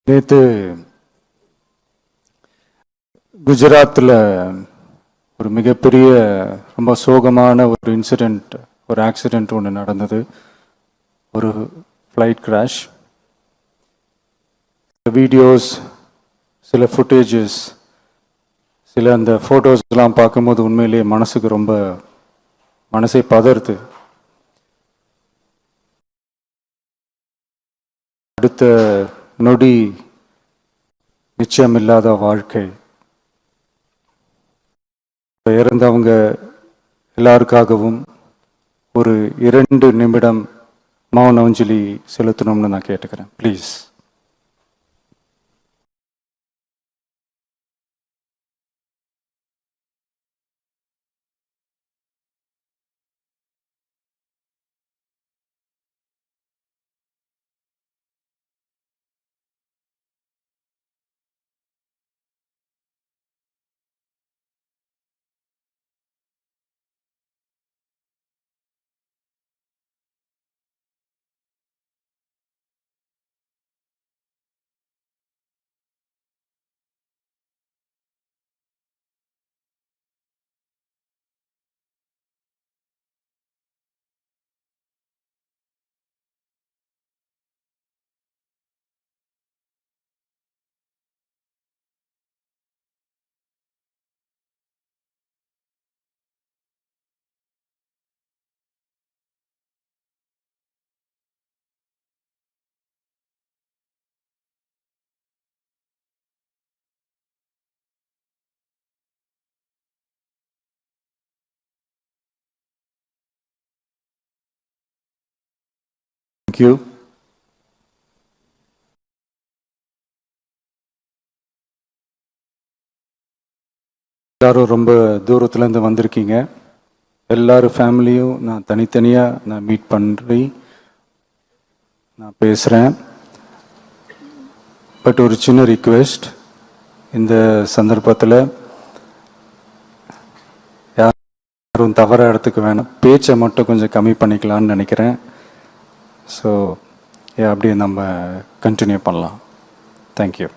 நேற்று குஜராத்தில் ஒரு மிகப்பெரிய ரொம்ப சோகமான ஒரு இன்சிடெண்ட், ஒரு ஆக்சிடெண்ட் ஒன்று நடந்தது. ஒரு ஃப்ளைட் கிராஷ். வீடியோஸ், சில ஃபுட்டேஜஸ், சில அந்த ஃபோட்டோஸ்லாம் பார்க்கும்போது உண்மையிலேயே மனசுக்கு ரொம்ப மனசை பதறுது. அடுத்த நொடி நிச்சயமில்லாத வாழ்க்கை. இறந்தவங்க எல்லாருக்காகவும் ஒரு 2 நிமிடம் மௌன அஞ்சலி செலுத்தணும்னு நான் கேட்டுக்கிறேன். ப்ளீஸ். Thank you. எல்லாரும் ரொம்ப தூரத்துலேருந்து வந்திருக்கீங்க. எல்லாரும் ஃபேமிலியும் நான் தனித்தனியாக நான் மீட் பண்ணி நான் பேசுகிறேன். பட் ஒரு சின்ன ரிக்வெஸ்ட், இந்த சந்தர்ப்பத்தில் யாரும் தவறாக இடத்துக்கு வேணாம், பேச்சை மட்டும் கொஞ்சம் கம்மி பண்ணிக்கலான்னு நினைக்கிறேன். ஸோ அப்படியே நம்ம கண்டினியூ பண்ணலாம். தேங்க்யூ.